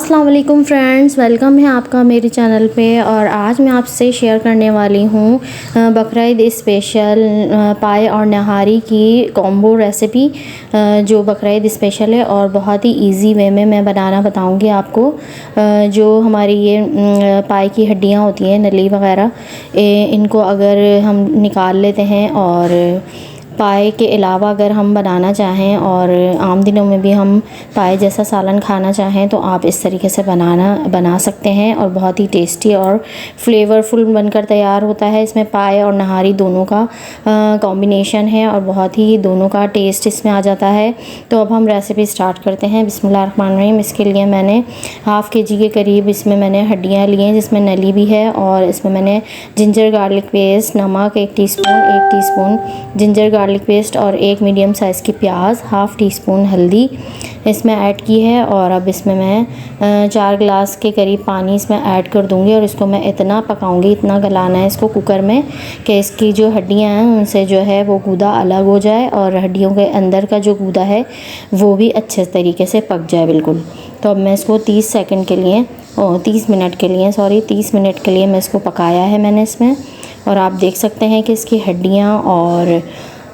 अस्सलाम वालेकुम friends, welcome है आपका मेरे चैनल पे। और आज मैं आपसे शेयर करने वाली हूँ बकरा ईद स्पेशल पाए और नहारी की कॉम्बो रेसिपी, जो बकरा ईद स्पेशल है और बहुत ही इजी वे में मैं बनाना बताऊँगी आपको। जो हमारी ये पाए की हड्डियाँ होती हैं, नली वगैरह, इनको अगर हम निकाल लेते हैं और पाए के अलावा अगर हम बनाना चाहें और आम दिनों में भी हम पाए जैसा सालन खाना चाहें तो आप इस तरीके से बना सकते हैं और बहुत ही टेस्टी और फ्लेवरफुल बनकर तैयार होता है। इसमें पाए और नहारी दोनों का कॉम्बिनेशन है और बहुत ही दोनों का टेस्ट इसमें आ जाता है। तो अब हम रेसिपी स्टार्ट करते हैं। बिस्मिल्लाहिर्रहमानिर्रहीम। इसके लिए मैंने हाफ़ केजी के करीब इसमें मैंने हड्डियाँ ली हैं, जिसमें नली भी है। और इसमें मैंने जिंजर गार्लिक पेस्ट, नमक 1 टीस्पून जिंजर गार्लिक पेस्ट और 1 मीडियम साइज़ की प्याज, हाफ़ टी स्पून हल्दी इसमें ऐड की है। और अब इसमें मैं 4 गिलास के करीब पानी इसमें ऐड कर दूंगी और इसको मैं इतना पकाऊंगी, इतना गलाना है इसको कुकर में कि इसकी जो हड्डियां हैं उनसे जो है वो गूदा अलग हो जाए और हड्डियों के अंदर का जो गूदा है वो भी अच्छे तरीके से पक जाए बिल्कुल। तो अब मैं इसको 30 मिनट के लिए मैं इसको पकाया है मैंने इसमें। और आप देख सकते हैं कि इसकी हड्डियाँ और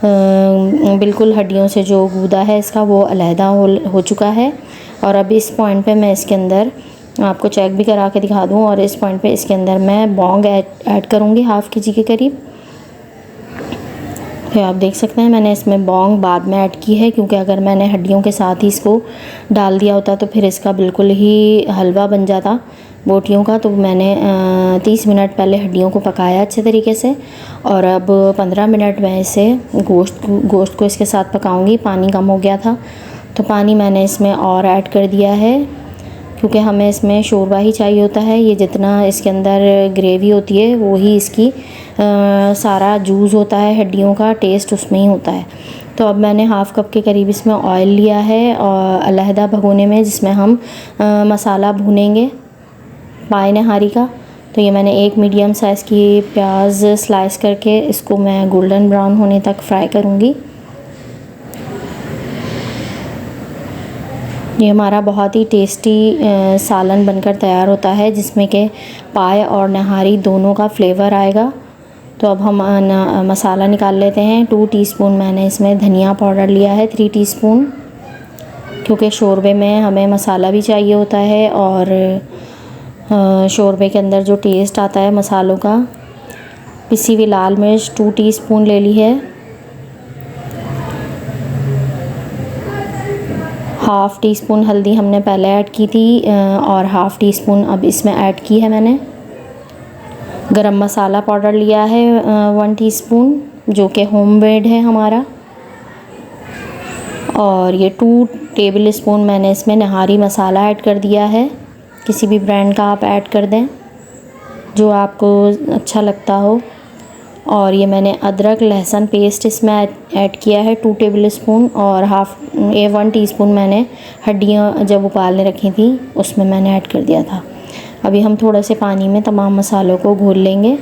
बिल्कुल हड्डियों से जो गूदा है इसका वो अलहदा हो चुका है। और अब इस पॉइंट पे मैं इसके अंदर आपको चेक भी करा के दिखा दूँ। और इस पॉइंट पे इसके अंदर मैं बौंग ऐड करूँगी हाफ़ केजी के करीब। फिर आप देख सकते हैं मैंने इसमें बौंग बाद में ऐड की है, क्योंकि अगर मैंने हड्डियों के साथ ही इसको डाल दिया होता तो फिर इसका बिल्कुल ही हलवा बन जाता बोटियों का। तो मैंने 30 मिनट पहले हड्डियों को पकाया अच्छे तरीके से। और अब 15 मिनट में इसे गोश्त को इसके साथ पकाऊंगी। पानी कम हो गया था तो पानी मैंने इसमें और ऐड कर दिया है, क्योंकि हमें इसमें शोरबा ही चाहिए होता है। ये जितना इसके अंदर ग्रेवी होती है वो ही इसकी सारा जूस होता है, हड्डियों का टेस्ट उसमें ही होता है। तो अब मैंने हाफ़ कप के करीब इसमें ऑयल लिया है और अलहदा भगोने में, जिसमें हम मसाला भूनेंगे पाए नहारी का। तो ये मैंने 1 मीडियम साइज़ की प्याज स्लाइस करके इसको मैं गोल्डन ब्राउन होने तक फ्राई करूँगी। ये हमारा बहुत ही टेस्टी सालन बनकर तैयार होता है, जिसमें के पाए और नहारी दोनों का फ्लेवर आएगा। तो अब हम मसाला निकाल लेते हैं। 2 टीस्पून मैंने इसमें धनिया पाउडर लिया है, 3 टीस्पून, क्योंकि शोरबे में हमें मसाला भी चाहिए होता है और शोरबे के अंदर जो टेस्ट आता है मसालों का। पिसी हुई लाल मिर्च 2 टीस्पून ले ली है। हाफ़ टी स्पून हल्दी हमने पहले ऐड की थी और हाफ़ टी स्पून अब इसमें ऐड की है मैंने। गरम मसाला पाउडर लिया है 1 टीस्पून, जो कि होममेड है हमारा। और ये 2 टेबल स्पून मैंने इसमें नहारी मसाला ऐड कर दिया है। किसी भी ब्रांड का आप ऐड कर दें जो आपको अच्छा लगता हो। और ये मैंने अदरक लहसुन पेस्ट इसमें ऐड किया है 2 टेबल स्पून। और 1 टीस्पून मैंने हड्डियाँ जब उबालने रखी थी उसमें मैंने ऐड कर दिया था। अभी हम थोड़े से पानी में तमाम मसालों को घोल लेंगे,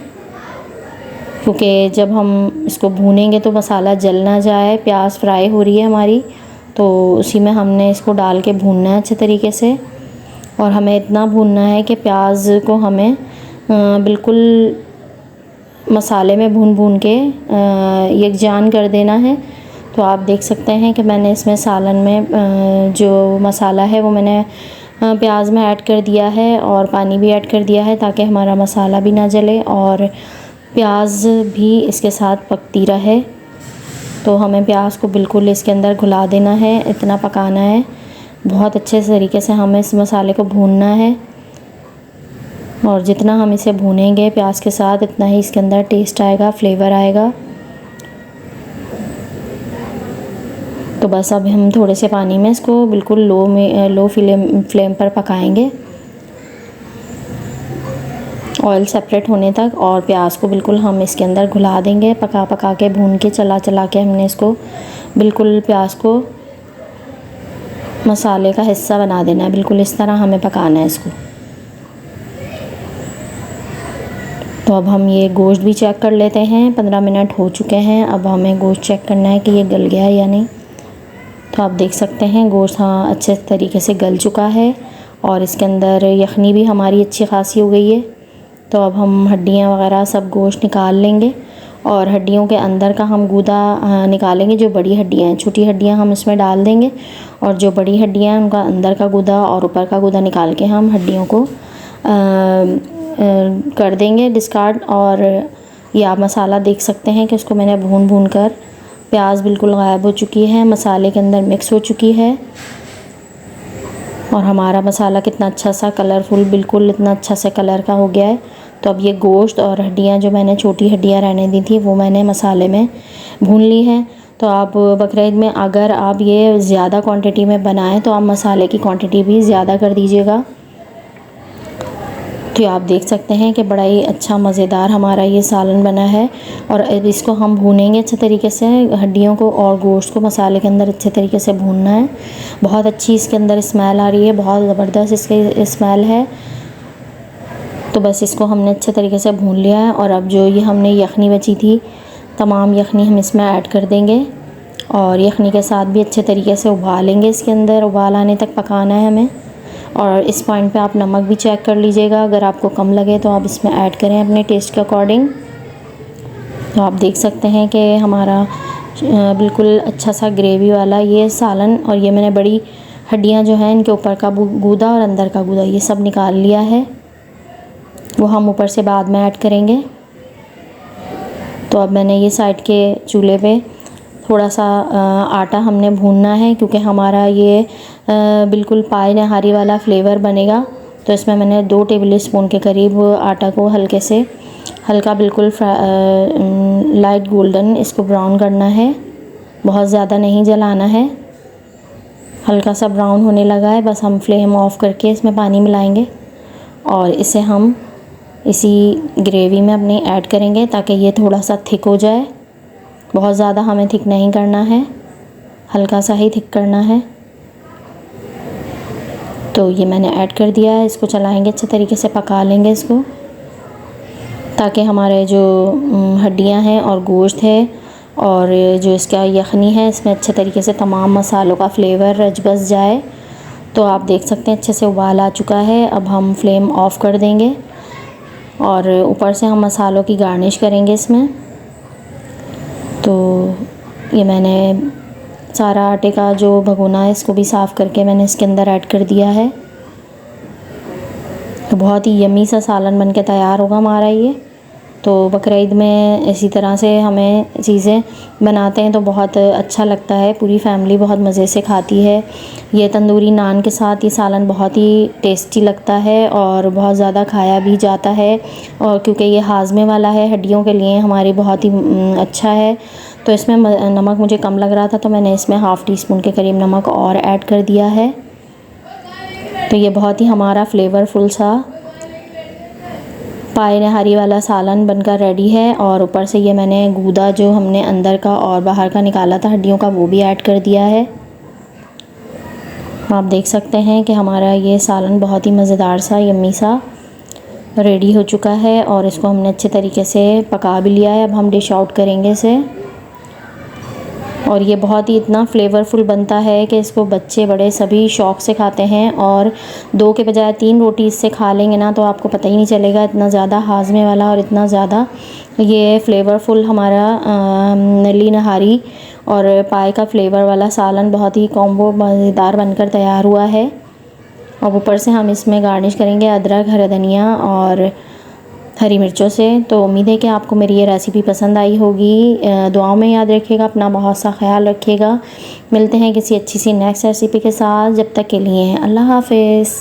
क्योंकि जब हम इसको भूनेंगे तो मसाला जल ना जाए। प्याज फ्राई हो रही है हमारी, तो उसी में हमने इसको डाल के भूनना है अच्छे तरीके से। और हमें इतना भूनना है कि प्याज को हमें बिल्कुल मसाले में भून के यकजान कर देना है। तो आप देख सकते हैं कि मैंने इसमें सालन में जो मसाला है वो मैंने प्याज में ऐड कर दिया है और पानी भी ऐड कर दिया है, ताकि हमारा मसाला भी ना जले और प्याज भी इसके साथ पकती रहे। तो हमें प्याज को बिल्कुल इसके अंदर घुला देना है, इतना पकाना है। बहुत अच्छे तरीके से हमें इस मसाले को भूनना है और जितना हम इसे भूनेंगे प्याज के साथ इतना ही इसके अंदर टेस्ट आएगा, फ्लेवर आएगा। तो बस अब हम थोड़े से पानी में इसको बिल्कुल लो फ्लेम पर पकाएंगे ऑयल सेपरेट होने तक। और प्याज को बिल्कुल हम इसके अंदर घुला देंगे, पका के भून के चला के हमने इसको बिल्कुल प्याज को मसाले का हिस्सा बना देना है। बिल्कुल इस तरह हमें पकाना है इसको। तो अब हम ये गोश्त भी चेक कर लेते हैं। 15 मिनट हो चुके हैं। अब हमें गोश्त चेक करना है कि ये गल गया है या नहीं। तो आप देख सकते हैं गोश्त हाँ अच्छे तरीके से गल चुका है और इसके अंदर यखनी भी हमारी अच्छी खासी हो गई है। तो अब हम हड्डियाँ वगैरह सब गोश्त निकाल लेंगे और हड्डियों के अंदर का हम गूदा निकालेंगे। जो बड़ी हड्डियाँ हैं, छोटी हड्डियाँ हम इसमें डाल देंगे और जो बड़ी हड्डियाँ हैं उनका अंदर का गूदा और ऊपर का गूदा निकाल के हम हड्डियों को कर देंगे डिस्कार्ड। और ये आप मसाला देख सकते हैं कि उसको मैंने भून कर प्याज बिल्कुल गायब हो चुकी है, मसाले के अंदर मिक्स हो चुकी है और हमारा मसाला कितना अच्छा सा कलरफुल बिल्कुल इतना अच्छा सा कलर का हो गया है। तो अब ये गोश्त और हड्डियाँ जो मैंने छोटी हड्डियाँ रहने दी थी वो मैंने मसाले में भून ली हैं। तो आप बकरीद में अगर आप ये ज़्यादा क्वांटिटी में बनाएं तो आप मसाले की क्वांटिटी भी ज़्यादा कर दीजिएगा। तो आप देख सकते हैं कि बड़ा ही अच्छा मज़ेदार हमारा ये सालन बना है और इसको हम भूनेंगे अच्छे तरीके से। हड्डियों को और गोश्त को मसाले के अंदर अच्छे तरीके से भूनना है। बहुत अच्छी इसके अंदर स्मेल आ रही है, बहुत ज़बरदस्त इसकी स्मेल है। तो बस इसको हमने अच्छे तरीके से भून लिया है और अब जो ये हमने यखनी बची थी तमाम यखनी हम इसमें ऐड कर देंगे और यखनी के साथ भी अच्छे तरीके से उबालेंगे। इसके अंदर उबाल आने तक पकाना है हमें। और इस पॉइंट पे आप नमक भी चेक कर लीजिएगा, अगर आपको कम लगे तो आप इसमें ऐड करें अपने टेस्ट के अकॉर्डिंग। तो आप देख सकते हैं कि हमारा बिल्कुल अच्छा सा ग्रेवी वाला ये सालन और ये मैंने बड़ी हड्डियां जो हैं इनके ऊपर का गूदा और अंदर का गूदा ये सब निकाल लिया है, वो हम ऊपर से बाद में ऐड करेंगे। तो अब मैंने ये साइड के चूल्हे पे थोड़ा सा आटा हमने भूनना है क्योंकि हमारा ये बिल्कुल पाए नहारी वाला फ्लेवर बनेगा। तो इसमें मैंने 2 टेबल स्पून के करीब आटा को हल्का बिल्कुल लाइट गोल्डन इसको ब्राउन करना है, बहुत ज़्यादा नहीं जलाना है। हल्का सा ब्राउन होने लगा है, बस हम फ्लेम ऑफ करके इसमें पानी मिलाएंगे और इसे हम इसी ग्रेवी में अपनी ऐड करेंगे ताकि ये थोड़ा सा थिक हो जाए। बहुत ज़्यादा हमें थिक नहीं करना है, हल्का सा ही थिक करना है। तो ये मैंने ऐड कर दिया है, इसको चलाएंगे अच्छे तरीके से, पका लेंगे इसको ताकि हमारे जो हड्डियां हैं और गोश्त है और जो इसका यखनी है इसमें अच्छे तरीके से तमाम मसालों का फ्लेवर रच बस जाए। तो आप देख सकते हैं अच्छे से उबाल आ चुका है। अब हम फ्लेम ऑफ कर देंगे और ऊपर से हम मसालों की गार्निश करेंगे इसमें। तो ये मैंने सारा आटे का जो भगोना है इसको भी साफ़ करके मैंने इसके अंदर ऐड कर दिया है। तो बहुत ही यम्मी सा सालन बन के तैयार होगा हमारा ये। तो बकरीद में इसी तरह से हमें चीज़ें बनाते हैं तो बहुत अच्छा लगता है, पूरी फैमिली बहुत मज़े से खाती है। ये तंदूरी नान के साथ ये सालन बहुत ही टेस्टी लगता है और बहुत ज़्यादा खाया भी जाता है और क्योंकि ये हाजमे वाला है हड्डियों के लिए हमारी बहुत ही अच्छा है। तो इसमें नमक मुझे कम लग रहा था तो मैंने इसमें ½ टीस्पून के करीब नमक और ऐड कर दिया है। तो ये बहुत ही हमारा फ्लेवरफुल सा पाए नहारी वाला सालन बनकर रेडी है। और ऊपर से ये मैंने गूदा जो हमने अंदर का और बाहर का निकाला था हड्डियों का वो भी ऐड कर दिया है। आप देख सकते हैं कि हमारा ये सालन बहुत ही मज़ेदार सा यम्मी सा रेडी हो चुका है और इसको हमने अच्छे तरीके से पका भी लिया है। अब हम डिश आउट करेंगे इसे और ये बहुत ही इतना फ्लेवरफुल बनता है कि इसको बच्चे बड़े सभी शौक़ से खाते हैं और 2 के बजाय 3 रोटी इससे खा लेंगे ना तो आपको पता ही नहीं चलेगा, इतना ज़्यादा हाजमे वाला और इतना ज़्यादा ये फ्लेवरफुल हमारा नली नहारी और पाए का फ्लेवर वाला सालन बहुत ही कॉम्बो मज़ेदार बनकर तैयार हुआ है। और ऊपर से हम इसमें गार्निश करेंगे अदरक, हरा धनिया और हरी मिर्चों से। तो उम्मीद है कि आपको मेरी ये रेसिपी पसंद आई होगी। दुआओं में याद रखिएगा, अपना बहुत सा ख्याल रखिएगा। मिलते हैं किसी अच्छी सी नेक्स्ट रेसिपी के साथ, जब तक के लिए अल्लाह हाफ़िज़।